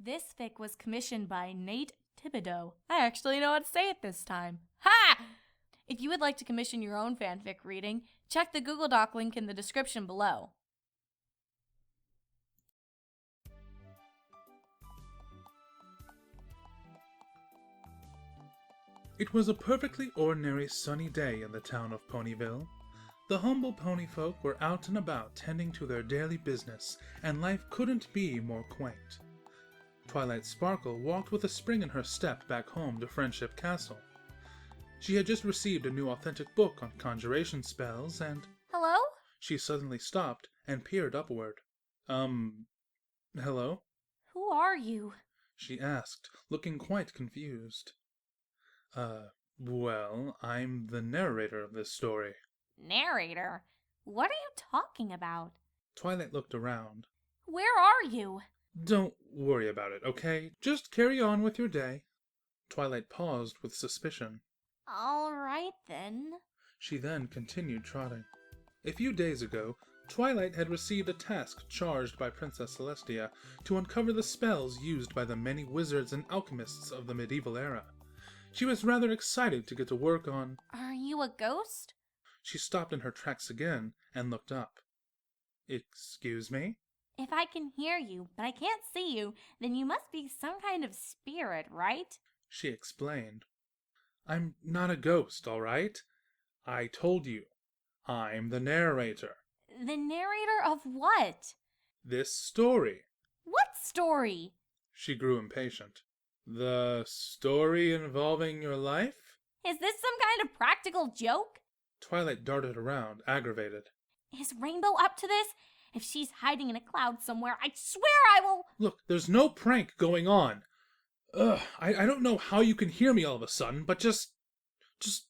This fic was commissioned by Nate Thibodeau. I actually know how to say it this time. Ha! If you would like to commission your own fanfic reading, check the Google Doc link in the description below. It was a perfectly ordinary sunny day in the town of Ponyville. The humble pony folk were out and about tending to their daily business, and life couldn't be more quaint. Twilight Sparkle walked with a spring in her step back home to Friendship Castle. She had just received a new authentic book on conjuration spells, and... Hello? She suddenly stopped and peered upward. Hello? Who are you? She asked, looking quite confused. Well, I'm the narrator of this story. Narrator? What are you talking about? Twilight looked around. Where are you? Don't worry about it, okay? Just carry on with your day. Twilight paused with suspicion. All right, then. She then continued trotting. A few days ago, Twilight had received a task charged by Princess Celestia to uncover the spells used by the many wizards and alchemists of the medieval era. She was rather excited to get to work on... Are you a ghost? She stopped in her tracks again and looked up. Excuse me? If I can hear you, but I can't see you, then you must be some kind of spirit, right? She explained. I'm not a ghost, all right? I told you. I'm the narrator. The narrator of what? This story. What story? She grew impatient. The story involving your life? Is this some kind of practical joke? Twilight darted around, aggravated. Is Rainbow up to this? If she's hiding in a cloud somewhere, I swear I will... Look, there's no prank going on. I don't know how you can hear me all of a sudden, but just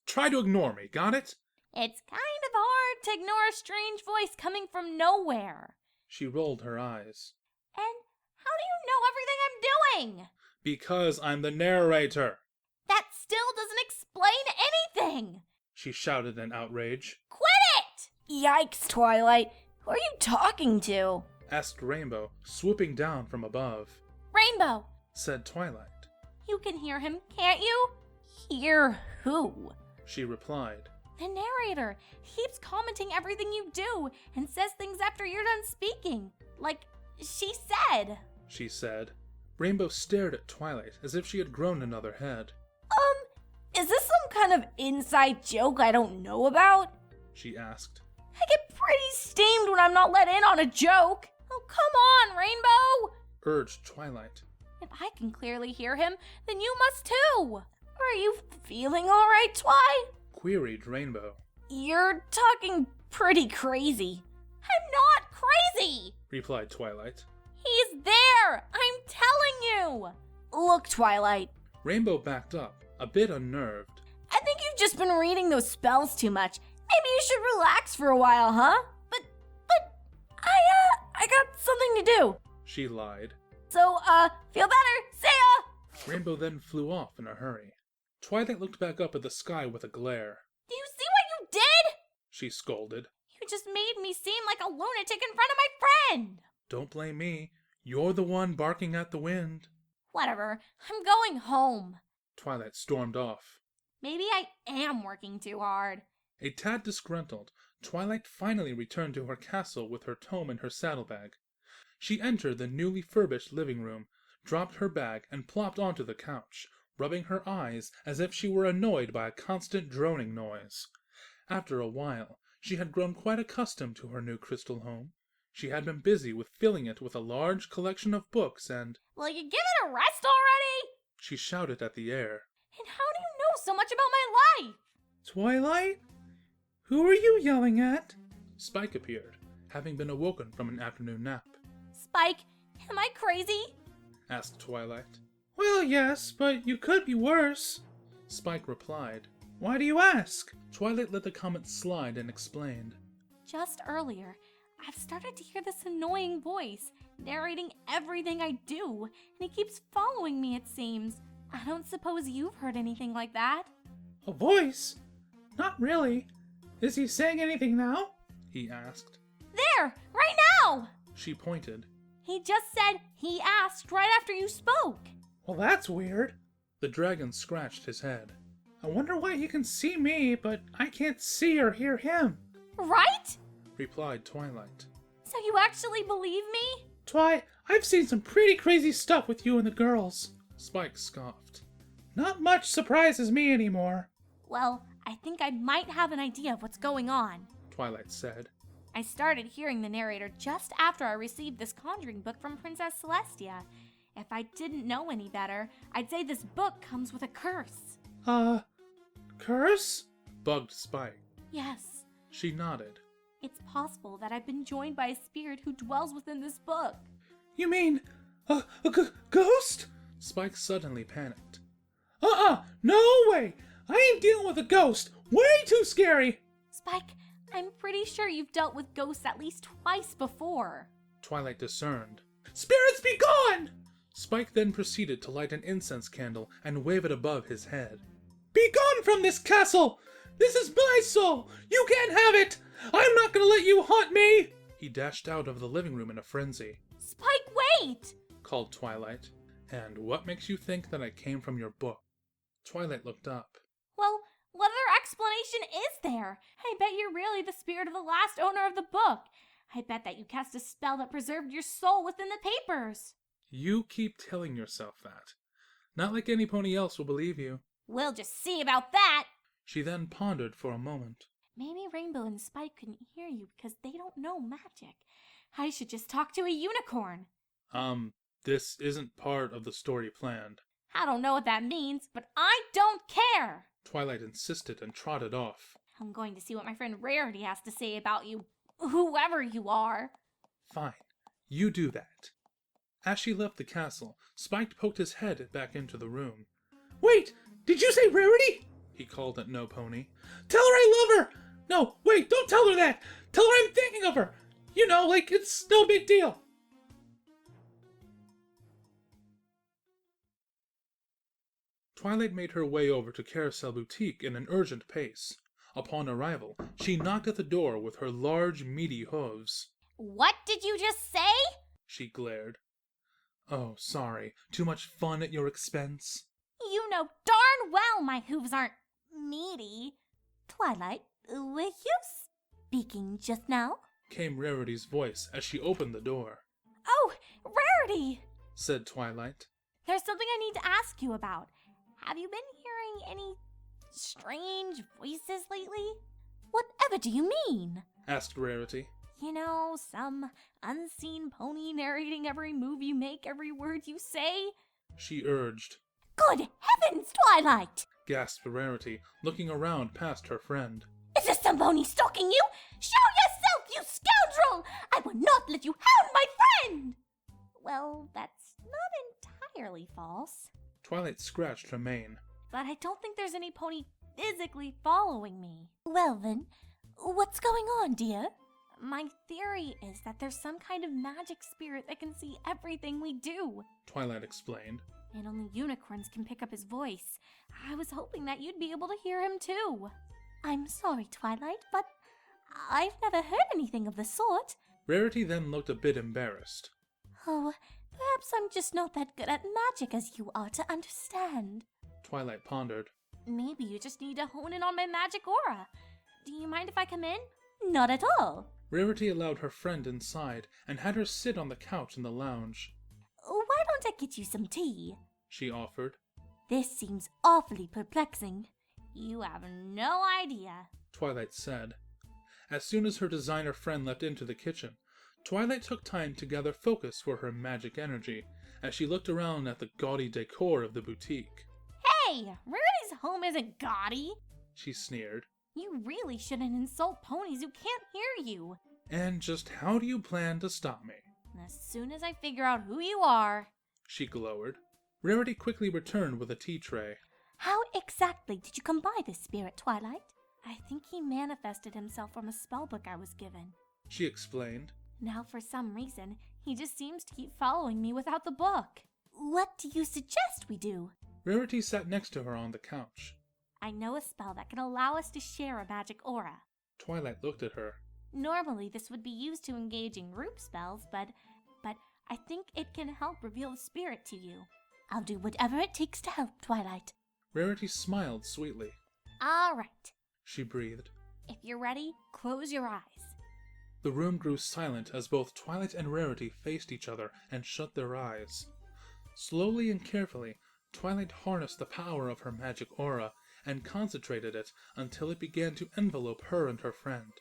try to ignore me, got it? It's kind of hard to ignore a strange voice coming from nowhere. She rolled her eyes. And how do you know everything I'm doing? Because I'm the narrator. That still doesn't explain anything. She shouted in outrage. Quit it! Yikes, Twilight. Who are you talking to? Asked Rainbow, swooping down from above. Rainbow, Said Twilight. you can hear him, can't you? Hear who? She replied. The narrator. He keeps commenting everything you do and says things after you're done speaking. Like she said. She said. Rainbow stared at Twilight as if she had grown another head. Is this some kind of inside joke I don't know about? She asked. I get pretty steamed when I'm not let in on a joke. Oh, come on, Rainbow! Urged Twilight. If I can clearly hear him, then you must too. Are you feeling all right, Twi? Queried Rainbow. You're talking pretty crazy. I'm not crazy! Replied Twilight. He's there! I'm telling you! Look, Twilight. Rainbow backed up, a bit unnerved. I think you've just been reading those spells too much. Maybe you should relax for a while, huh? But I got something to do. She lied. So, feel better. See ya! Rainbow then flew off in a hurry. Twilight looked back up at the sky with a glare. Do you see what you did? She scolded. You just made me seem like a lunatic in front of my friend. Don't blame me. You're the one barking at the wind. Whatever. I'm going home. Twilight stormed off. Maybe I am working too hard. A tad disgruntled, Twilight finally returned to her castle with her tome in her saddlebag. She entered the newly furbished living room, dropped her bag, and plopped onto the couch, rubbing her eyes as if she were annoyed by a constant droning noise. After a while, she had grown quite accustomed to her new crystal home. She had been busy with filling it with a large collection of books and... Will you give it a rest already? She shouted at the air. And how do you know so much about my life? Twilight? Who are you yelling at? Spike appeared, having been awoken from an afternoon nap. Spike, am I crazy? Asked Twilight. Well, yes, but you could be worse. Spike replied. Why do you ask? Twilight let the comment slide and explained. Just earlier, I've started to hear this annoying voice, narrating everything I do, and he keeps following me, it seems. I don't suppose you've heard anything like that? A voice? Not really. Is he saying anything now? He asked. There! Right now! She pointed. He just said he asked right after you spoke. Well, that's weird. The dragon scratched his head. I wonder why he can see me, but I can't see or hear him. Right? Replied Twilight. So you actually believe me? Twi, I've seen some pretty crazy stuff with you and the girls. Spike scoffed. Not much surprises me anymore. Well, I think I might have an idea of what's going on. Twilight said. I started hearing the narrator just after I received this conjuring book from Princess Celestia. If I didn't know any better, I'd say this book comes with a curse. Curse? Bugged Spike. Yes, She nodded. it's possible that I've been joined by a spirit who dwells within this book. You mean, a ghost? Spike suddenly panicked. No way! I ain't dealing with a ghost. Way too scary. Spike, I'm pretty sure you've dealt with ghosts at least twice before. Twilight discerned. Spirits be gone! Spike then proceeded to light an incense candle and wave it above his head. Be gone from this castle! This is my soul! You can't have it! I'm not gonna let you haunt me! He dashed out of the living room in a frenzy. Spike, wait! Called Twilight. And what makes you think that I came from your book? Twilight looked up. Well, what other explanation is there? I bet you're really the spirit of the last owner of the book. I bet that you cast a spell that preserved your soul within the papers. You keep telling yourself that. Not like any pony else will believe you. We'll just see about that. She then pondered for a moment. Maybe Rainbow and Spike couldn't hear you because they don't know magic. I should just talk to a unicorn. This isn't part of the story planned. I don't know what that means, but I don't care. Twilight insisted and trotted off. I'm going to see what my friend Rarity has to say about you, whoever you are. Fine, you do that. As she left the castle, Spike poked his head back into the room. Wait, did you say Rarity? He called at No Pony. Tell her I love her! No, wait, don't tell her that! Tell her I'm thinking of her! You know, like it's no big deal. Twilight made her way over to Carousel Boutique in an urgent pace. Upon arrival, she knocked at the door with her large, meaty hooves. What did you just say? She glared. Oh, sorry. Too much fun at your expense? You know darn well my hooves aren't meaty. Twilight, were you speaking just now? Came Rarity's voice as she opened the door. Oh, Rarity! Said Twilight. There's something I need to ask you about. Have you been hearing any strange voices lately? Whatever do you mean? Asked Rarity. You know, some unseen pony narrating every move you make, every word you say? She urged. Good heavens, Twilight! Gasped Rarity, looking around past her friend. Is this some pony stalking you? Show yourself, you scoundrel! I will not let you hound my friend! Well, that's not entirely false. Twilight scratched her mane. But I don't think there's any pony physically following me. Well then, what's going on, dear? My theory is that there's some kind of magic spirit that can see everything we do. Twilight explained. And only unicorns can pick up his voice. I was hoping that you'd be able to hear him too. I'm sorry, Twilight, but I've never heard anything of the sort. Rarity then looked a bit embarrassed. Oh, perhaps I'm just not that good at magic as you are to understand. Twilight pondered. Maybe you just need to hone in on my magic aura. Do you mind if I come in? Not at all. Rarity allowed her friend inside and had her sit on the couch in the lounge. Why don't I get you some tea? She offered. This seems awfully perplexing. You have no idea. Twilight said. As soon as her designer friend leapt into the kitchen, Twilight took time to gather focus for her magic energy as she looked around at the gaudy decor of the boutique. Hey, Rarity's home isn't gaudy. She sneered. You really shouldn't insult ponies who can't hear you. And just how do you plan to stop me? As soon as I figure out who you are. She glowered. Rarity quickly returned with a tea tray. How exactly did you come by this spirit, Twilight? I think he manifested himself from a spellbook I was given. She explained. Now, for some reason, he just seems to keep following me without the book. What do you suggest we do? Rarity sat next to her on the couch. I know a spell that can allow us to share a magic aura. Twilight looked at her. Normally, this would be used to engage in group spells, but I think it can help reveal the spirit to you. I'll do whatever it takes to help, Twilight. Rarity smiled sweetly. All right. She breathed. If you're ready, close your eyes. The room grew silent as both Twilight and Rarity faced each other and shut their eyes. Slowly and carefully, Twilight harnessed the power of her magic aura and concentrated it until it began to envelope her and her friend.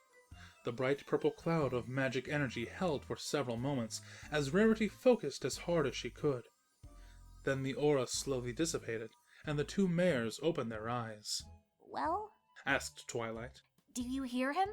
The bright purple cloud of magic energy held for several moments as Rarity focused as hard as she could. Then the aura slowly dissipated, and the two mares opened their eyes. Well? Asked Twilight. Do you hear him?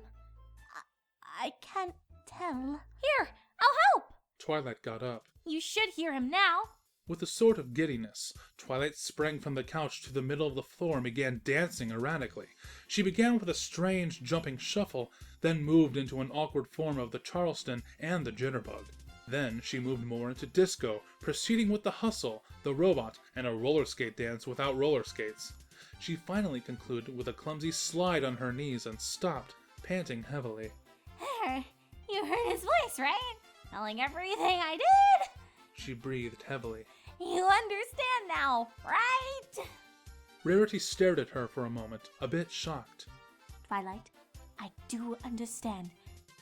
I can't tell. Here, I'll help! Twilight got up. You should hear him now. With a sort of giddiness, Twilight sprang from the couch to the middle of the floor and began dancing erratically. She began with a strange jumping shuffle, then moved into an awkward form of the Charleston and the Jitterbug. Then she moved more into disco, proceeding with the hustle, the robot, and a roller skate dance without roller skates. She finally concluded with a clumsy slide on her knees and stopped, panting heavily. You heard his voice, right? Telling everything I did? She breathed heavily. You understand now, right? Rarity stared at her for a moment, a bit shocked. Twilight, I do understand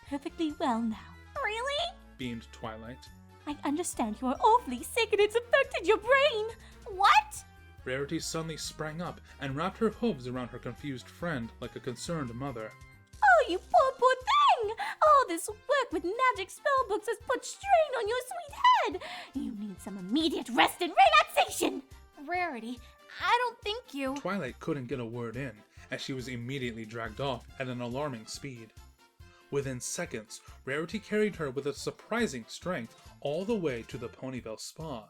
perfectly well now. Really? Beamed Twilight. I understand you are awfully sick and it's affected your brain. What? Rarity suddenly sprang up and wrapped her hooves around her confused friend like a concerned mother. Oh, you poor thing! All this work with magic spellbooks has put strain on your sweet head. You need some immediate rest and relaxation. Rarity, I don't think you... Twilight couldn't get a word in, as she was immediately dragged off at an alarming speed. Within seconds, Rarity carried her with a surprising strength all the way to the Ponyville Spa.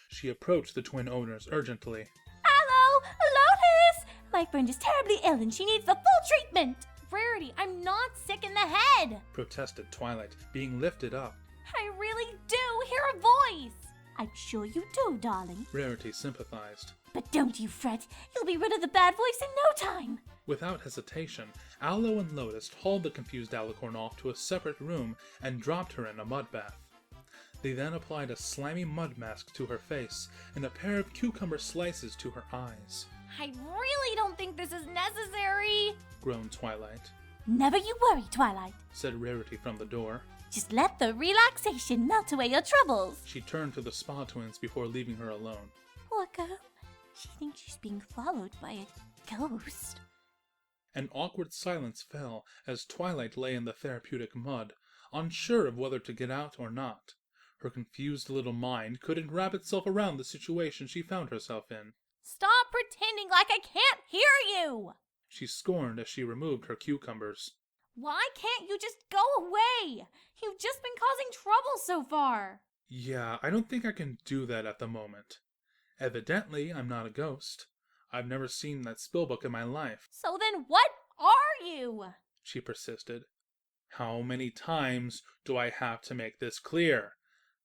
She approached the twin owners urgently. Hello, Lotus! My friend is terribly ill and she needs the full treatment. Rarity, I'm not sick in the head, protested Twilight, being lifted up. I really do hear a voice. I'm sure you do, darling. Rarity sympathized. But don't you fret, you'll be rid of the bad voice in no time. Without hesitation, Aloe and Lotus hauled the confused Alicorn off to a separate room and dropped her in a mud bath. They then applied a slimy mud mask to her face and a pair of cucumber slices to her eyes. I really don't think this is necessary, groaned Twilight. Never you worry, Twilight, said Rarity from the door. Just let the relaxation melt away your troubles. She turned to the Spa Twins before leaving her alone. Poor girl. She thinks she's being followed by a ghost. An awkward silence fell as Twilight lay in the therapeutic mud, unsure of whether to get out or not. Her confused little mind couldn't wrap itself around the situation she found herself in. Stop pretending like I can't hear you! She scorned as she removed her cucumbers. Why can't you just go away? You've just been causing trouble so far. Yeah, I don't think I can do that at the moment. Evidently, I'm not a ghost. I've never seen that spellbook in my life. So then what are you? She persisted. How many times do I have to make this clear?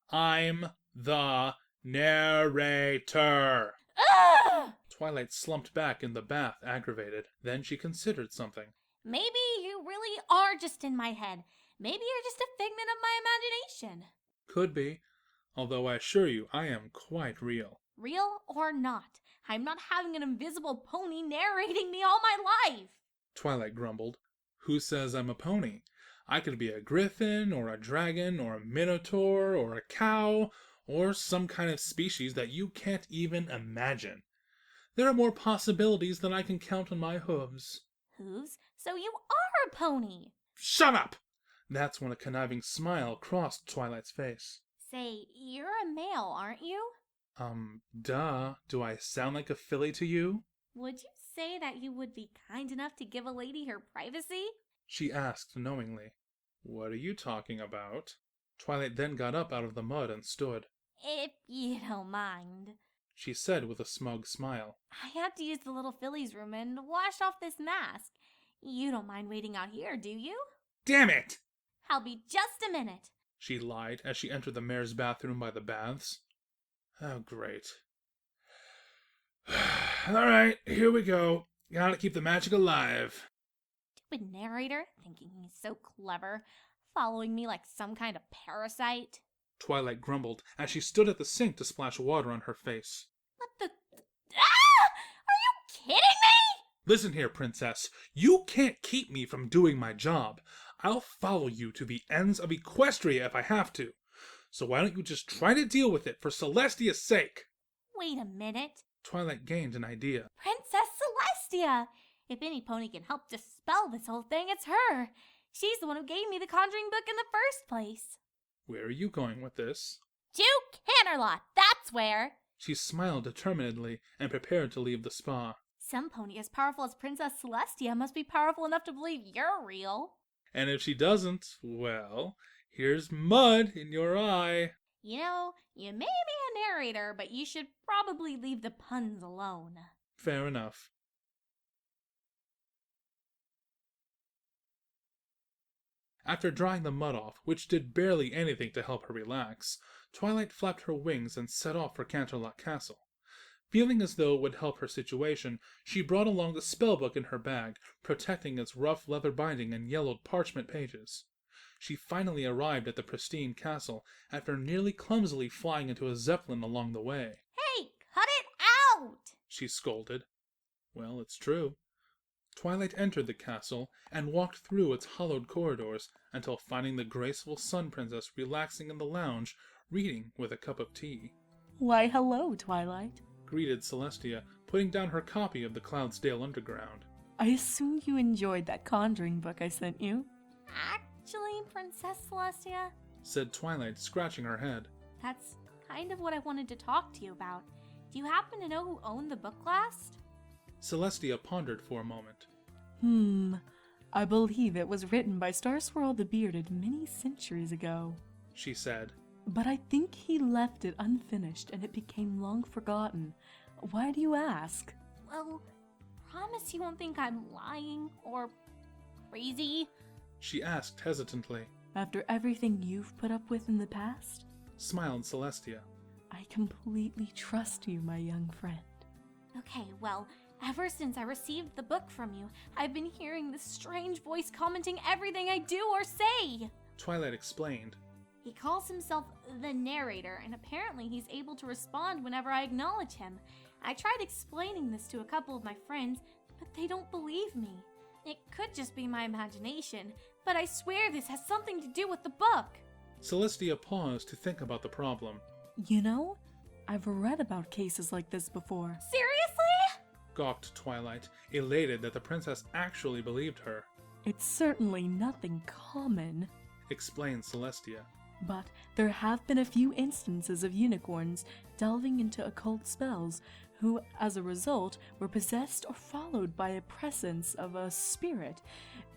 I'm the narrator. Ugh! Twilight slumped back in the bath, aggravated. Then she considered something. Maybe you really are just in my head. Maybe you're just a figment of my imagination. Could be, although I assure you I am quite real. Real or not, I'm not having an invisible pony narrating me all my life. Twilight grumbled. Who says I'm a pony? I could be a griffin, or a dragon, or a minotaur, or a cow, or some kind of species that you can't even imagine. There are more possibilities than I can count on my hooves. Hooves? So you are a pony! Shut up! That's when a conniving smile crossed Twilight's face. Say, you're a male, aren't you? Duh. Do I sound like a filly to you? Would you say that you would be kind enough to give a lady her privacy? She asked knowingly. What are you talking about? Twilight then got up out of the mud and stood. If you don't mind, she said with a smug smile. I have to use the little filly's room and wash off this mask. You don't mind waiting out here, do you? Damn it! I'll be just a minute, she lied as she entered the mayor's bathroom by the baths. Oh, great. Alright, here we go. Gotta keep the magic alive. Stupid narrator, thinking he's so clever, following me like some kind of parasite. Twilight grumbled as she stood at the sink to splash water on her face. What the... Ah! Are you kidding me? Listen here, Princess. You can't keep me from doing my job. I'll follow you to the ends of Equestria if I have to. So why don't you just try to deal with it for Celestia's sake? Wait a minute. Twilight gained an idea. Princess Celestia! If any pony can help dispel this whole thing, it's her. She's the one who gave me the conjuring book in the first place. Where are you going with this? To Canterlot, that's where. She smiled determinedly and prepared to leave the spa. Some pony as powerful as Princess Celestia must be powerful enough to believe you're real. And if she doesn't, well, here's mud in your eye. You know, you may be a narrator, but you should probably leave the puns alone. Fair enough. After drying the mud off, which did barely anything to help her relax, Twilight flapped her wings and set off for Canterlot Castle. Feeling as though it would help her situation, she brought along the spellbook in her bag, protecting its rough leather binding and yellowed parchment pages. She finally arrived at the pristine castle after nearly clumsily flying into a zeppelin along the way. Hey, cut it out! She scolded. Well, it's true. Twilight entered the castle and walked through its hollowed corridors until finding the graceful Sun Princess relaxing in the lounge, reading with a cup of tea. Why, hello, Twilight. Greeted Celestia, putting down her copy of the Cloudsdale Underground. I assume you enjoyed that conjuring book I sent you. Actually, Princess Celestia, Said Twilight, scratching her head. that's kind of what I wanted to talk to you about. Do you happen to know who owned the book last? Celestia pondered for a moment. I believe it was written by Starswirl the Bearded many centuries ago. She said. But I think he left it unfinished and it became long forgotten. Why do you ask? Well, promise you won't think I'm lying or crazy. She asked hesitantly. After everything you've put up with in the past? Smiled Celestia. I completely trust you, my young friend. Okay, well, ever since I received the book from you, I've been hearing this strange voice commenting everything I do or say. Twilight explained. He calls himself the Narrator, and apparently he's able to respond whenever I acknowledge him. I tried explaining this to a couple of my friends, but they don't believe me. It could just be my imagination, but I swear this has something to do with the book. Celestia paused to think about the problem. You know, I've read about cases like this before. Seriously? Gawked Twilight, elated that the princess actually believed her. It's certainly nothing common. Explained Celestia. But there have been a few instances of unicorns delving into occult spells who, as a result, were possessed or followed by a presence of a spirit.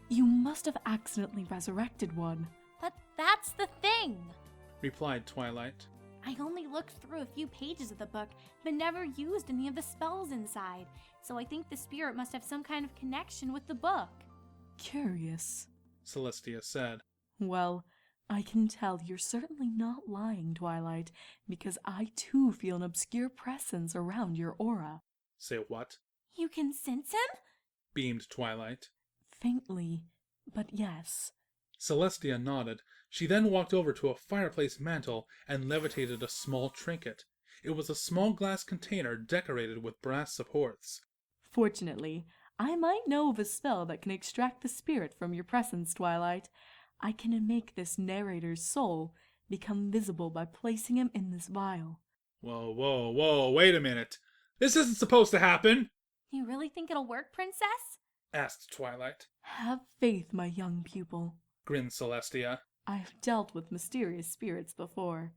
You must have accidentally resurrected one. But that's the thing. Replied Twilight. I only looked through a few pages of the book, but never used any of the spells inside, so I think the spirit must have some kind of connection with the book. Curious. Celestia said. Well, I can tell you're certainly not lying, Twilight, because I too feel an obscure presence around your aura. Say what? You can sense him? Beamed Twilight. Faintly, but yes. Celestia nodded. She then walked over to a fireplace mantel and levitated a small trinket. It was a small glass container decorated with brass supports. Fortunately, I might know of a spell that can extract the spirit from your presence, Twilight. I can make this narrator's soul become visible by placing him in this vial. Whoa, wait a minute. This isn't supposed to happen! You really think it'll work, Princess? Asked Twilight. Have faith, my young pupil. Grinned Celestia. I've dealt with mysterious spirits before.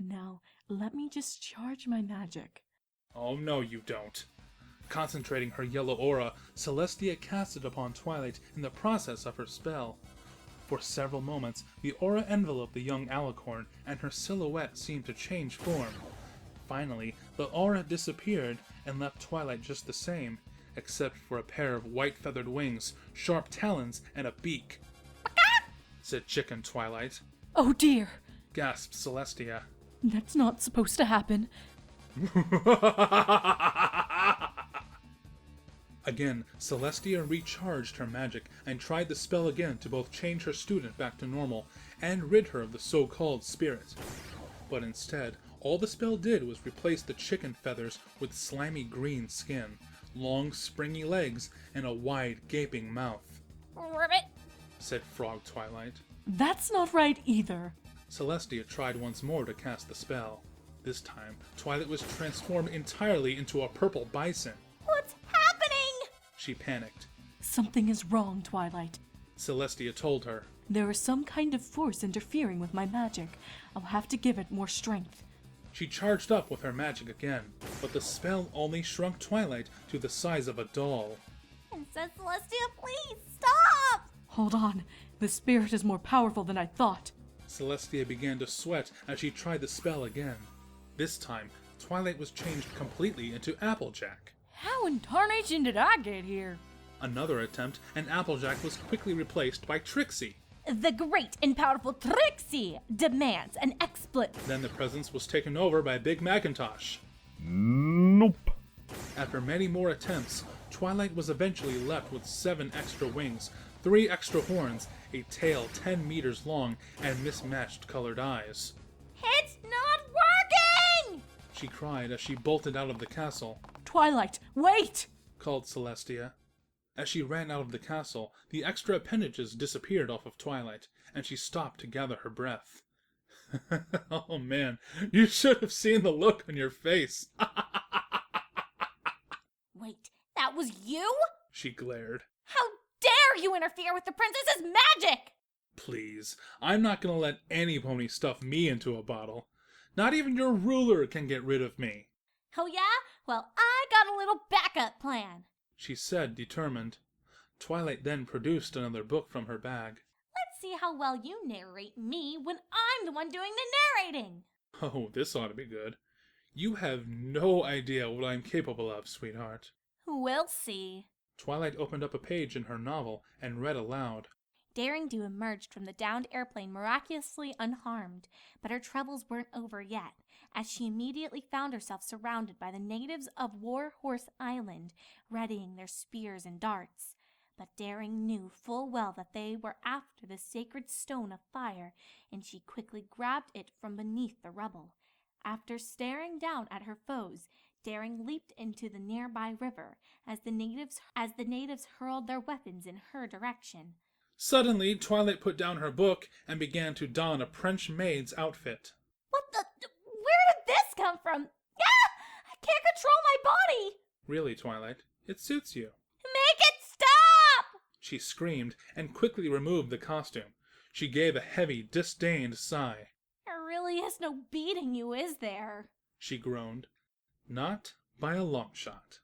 Now, let me just charge my magic. Oh, no, you don't. Concentrating her yellow aura, Celestia cast it upon Twilight in the process of her spell. For several moments, the aura enveloped the young alicorn, and her silhouette seemed to change form. Finally, the aura disappeared and left Twilight just the same, except for a pair of white-feathered wings, sharp talons, and a beak. Said Chicken Twilight. Oh dear! Gasped Celestia. That's not supposed to happen. Again, Celestia recharged her magic and tried the spell again to both change her student back to normal and rid her of the so-called spirit. But instead, all the spell did was replace the chicken feathers with slimy green skin, long springy legs, and a wide gaping mouth. Ribbit. Said Frog Twilight. That's not right either. Celestia tried once more to cast the spell. This time, Twilight was transformed entirely into a purple bison. What's happening? She panicked. Something is wrong, Twilight. Celestia told her. There is some kind of force interfering with my magic. I'll have to give it more strength. She charged up with her magic again, but the spell only shrunk Twilight to the size of a doll. Princess Celestia, please stop! Hold on. The spirit is more powerful than I thought. Celestia began to sweat as she tried the spell again. This time, Twilight was changed completely into Applejack. How in tarnation did I get here? Another attempt, and Applejack was quickly replaced by Trixie. The great and powerful Trixie demands an expletive. Then the presence was taken over by Big Macintosh. Nope. After many more attempts, Twilight was eventually left with 7 extra wings, 3 extra horns, a tail 10 meters long, and mismatched colored eyes. It's not working! She cried as she bolted out of the castle. Twilight, wait! Called Celestia. As she ran out of the castle, the extra appendages disappeared off of Twilight, and she stopped to gather her breath. Oh man, you should have seen the look on your face. Wait, that was you? She glared. How dare you interfere with the princess's magic! Please, I'm not gonna let any pony stuff me into a bottle. Not even your ruler can get rid of me. Oh yeah? Well, I got a little backup plan. She said, determined. Twilight then produced another book from her bag. Let's see how well you narrate me when I'm the one doing the narrating. Oh, this ought to be good. You have no idea what I'm capable of, sweetheart. We'll see. Twilight opened up a page in her novel and read aloud. Daring Do emerged from the downed airplane miraculously unharmed, but her troubles weren't over yet, as she immediately found herself surrounded by the natives of War Horse Island, readying their spears and darts. But Daring knew full well that they were after the sacred stone of fire, and she quickly grabbed it from beneath the rubble. After staring down at her foes, Daring leaped into the nearby river as the natives hurled their weapons in her direction. Suddenly, Twilight put down her book and began to don a French maid's outfit. What the? Where did this come from? Ah! I can't control my body! Really, Twilight, it suits you. Make it stop! She screamed and quickly removed the costume. She gave a heavy, disdained sigh. There really is no beating you, is there? She groaned. Not by a long shot.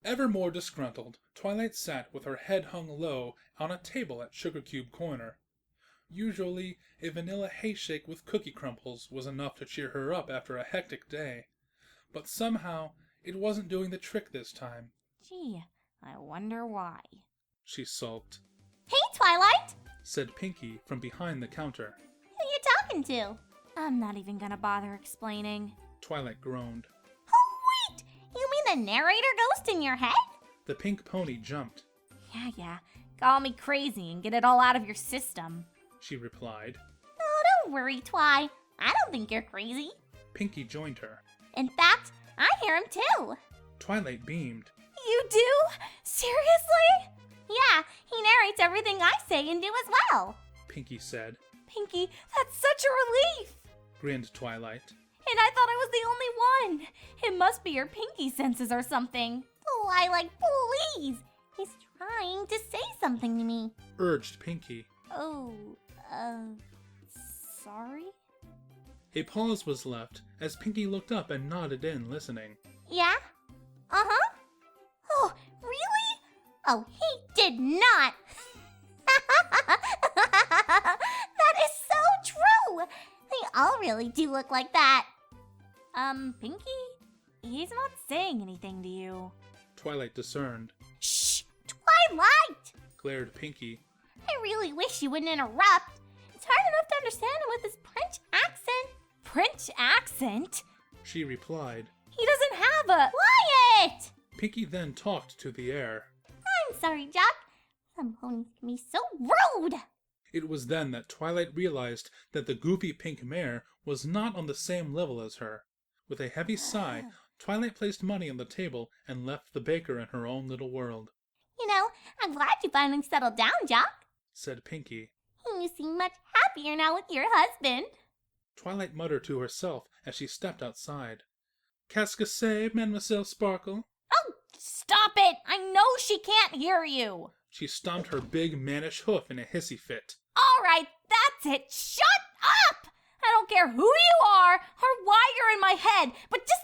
Ever more disgruntled, Twilight sat with her head hung low on a table at Sugar Cube Corner. Usually, a vanilla hayshake with cookie crumbles was enough to cheer her up after a hectic day. But somehow, it wasn't doing the trick this time. Gee, I wonder why. She sulked. Hey, Twilight! Said Pinkie from behind the counter. Who you talking to? I'm not even gonna bother explaining. Twilight groaned. Oh, wait! You mean the narrator ghost in your head? The pink pony jumped. Yeah. Call me crazy and get it all out of your system. She replied. Oh, don't worry, Twi. I don't think you're crazy. Pinkie joined her. In fact, I hear him too. Twilight beamed. You do? Seriously? Yeah, he narrates everything I say and do as well. Pinkie said. Pinkie, that's such a relief. Grinned Twilight. And I thought I was the only one. It must be your Pinkie senses or something. Twilight, please. He's trying to say something to me. Urged Pinkie. Oh, sorry? A pause was left as Pinkie looked up and nodded in, listening. Yeah? Uh-huh. Oh, really? Oh, he did not. That is so true. They all really do look like that. Pinkie? He's not saying anything to you. Twilight discerned. Shh! Twilight! Glared Pinkie. I really wish you wouldn't interrupt. It's hard enough to understand him with his French accent. French accent? She replied. He doesn't have a... Quiet! Pinkie then talked to the air. I'm sorry, Jack. Some ponies can be so rude. It was then that Twilight realized that the goofy pink mare was not on the same level as her. With a heavy sigh, Twilight placed money on the table and left the baker in her own little world. You know, I'm glad you finally settled down, Jock. Said Pinkie. You seem much happier now with your husband. Twilight muttered to herself as she stepped outside. Qu'est-ce que c'est, Mademoiselle Sparkle? Oh, stop it! I know she can't hear you. She stomped her big mannish hoof in a hissy fit. All right, that's it. Shut up! I don't care who you are or why you're in my head, but just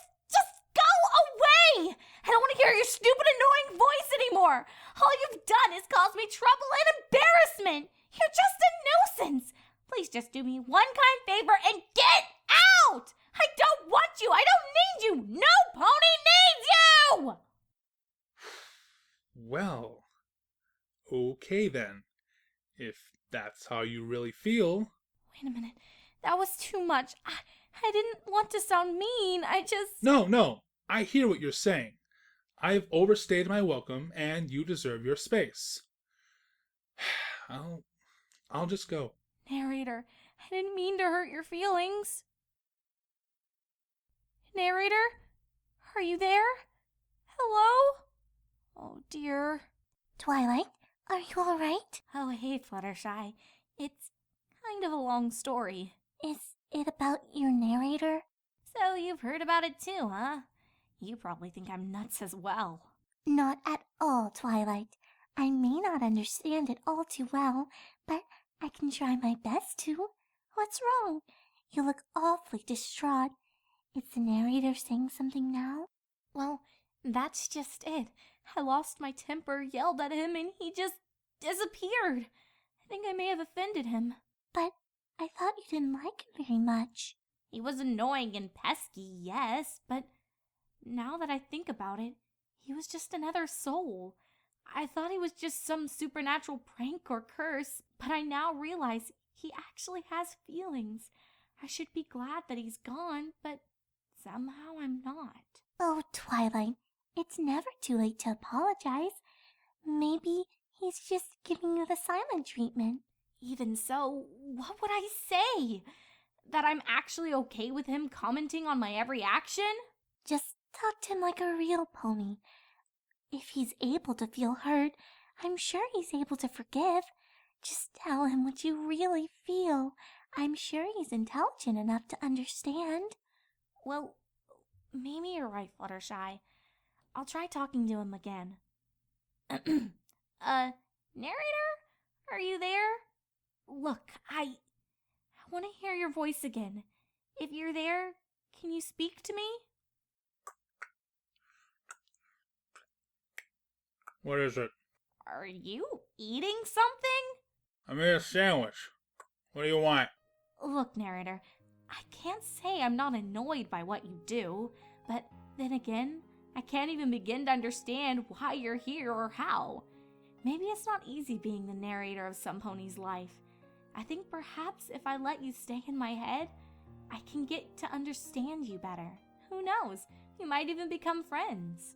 go away! I don't want to hear your stupid, annoying voice anymore. All you've done is cause me trouble and embarrassment. You're just a nuisance. Please just do me one kind favor and get out! I don't want you. I don't need you. No pony needs you! Well, okay then. If that's how you really feel. Wait a minute. That was too much. I didn't want to sound mean. I just... No. I hear what you're saying. I've overstayed my welcome, and you deserve your space. I'll just go. Narrator, I didn't mean to hurt your feelings. Narrator? Are you there? Hello? Oh dear. Twilight, are you alright? Oh hey, Fluttershy. It's kind of a long story. Is it about your narrator? So you've heard about it too, huh? You probably think I'm nuts as well. Not at all, Twilight. I may not understand it all too well, but I can try my best to. What's wrong? You look awfully distraught. Is the narrator saying something now? Well, that's just it. I lost my temper, yelled at him, and he just disappeared. I think I may have offended him. But I thought you didn't like him very much. He was annoying and pesky, yes, but now that I think about it, he was just another soul. I thought he was just some supernatural prank or curse, but I now realize he actually has feelings. I should be glad that he's gone, but somehow I'm not. Oh, Twilight, it's never too late to apologize. Maybe he's just giving you the silent treatment. Even so, what would I say? That I'm actually okay with him commenting on my every action? Just talk to him like a real pony. If he's able to feel hurt, I'm sure he's able to forgive. Just tell him what you really feel. I'm sure he's intelligent enough to understand. Well, maybe you're right, Fluttershy. I'll try talking to him again. Narrator? Are you there? Look, I want to hear your voice again. If you're there, can you speak to me? What is it? Are you eating something? I made a sandwich. What do you want? Look, Narrator, I can't say I'm not annoyed by what you do, but then again, I can't even begin to understand why you're here or how. Maybe it's not easy being the narrator of some pony's life. I think perhaps if I let you stay in my head, I can get to understand you better. Who knows? We might even become friends.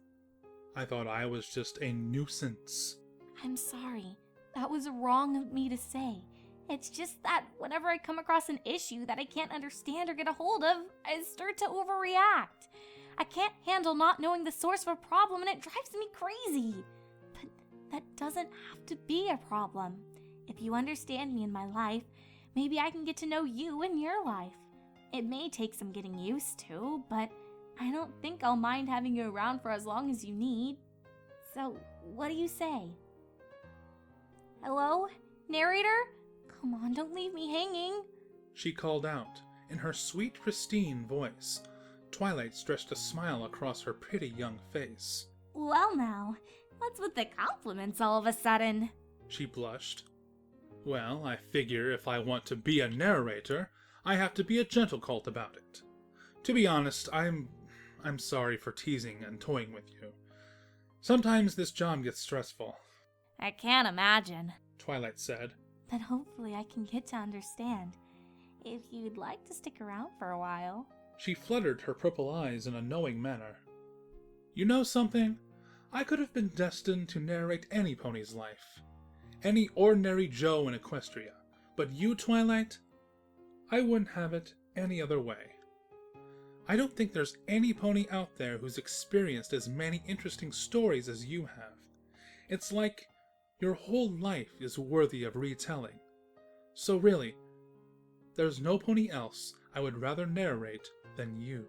I thought I was just a nuisance. I'm sorry. That was wrong of me to say. It's just that whenever I come across an issue that I can't understand or get a hold of, I start to overreact. I can't handle not knowing the source of a problem and it drives me crazy. But that doesn't have to be a problem. If you understand me in my life, maybe I can get to know you in your life. It may take some getting used to, but I don't think I'll mind having you around for as long as you need. So, what do you say? Hello? Narrator? Come on, don't leave me hanging. She called out, in her sweet, pristine voice. Twilight stretched a smile across her pretty young face. Well now, what's with the compliments all of a sudden? She blushed. Well, I figure if I want to be a narrator, I have to be a gentle colt about it. To be honest, I'm sorry for teasing and toying with you. Sometimes this job gets stressful. I can't imagine, Twilight said. But hopefully I can get to understand. If you'd like to stick around for a while. She fluttered her purple eyes in a knowing manner. You know something? I could have been destined to narrate any pony's life. Any ordinary Joe in Equestria, But you, Twilight, I wouldn't have it any other way. I don't think there's any pony out there who's experienced as many interesting stories as you have. It's like your whole life is worthy of retelling. So really, there's no pony else I would rather narrate than you.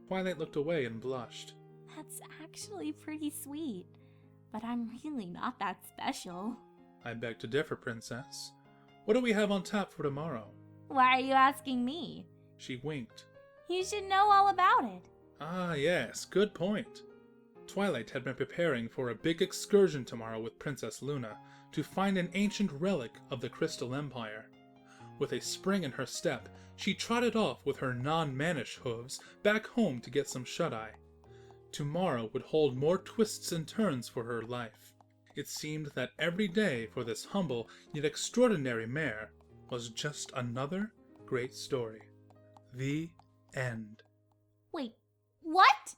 Twilight looked away and blushed. That's actually pretty sweet, but I'm really not that special. I beg to differ, Princess. What do we have on tap for tomorrow? Why are you asking me? She winked. You should know all about it. Ah, yes, good point. Twilight had been preparing for a big excursion tomorrow with Princess Luna to find an ancient relic of the Crystal Empire. With a spring in her step, she trotted off with her non-mannish hooves back home to get some shut-eye. Tomorrow would hold more twists and turns for her life. It seemed that every day for this humble yet extraordinary mare was just another great story. The end. Wait, what?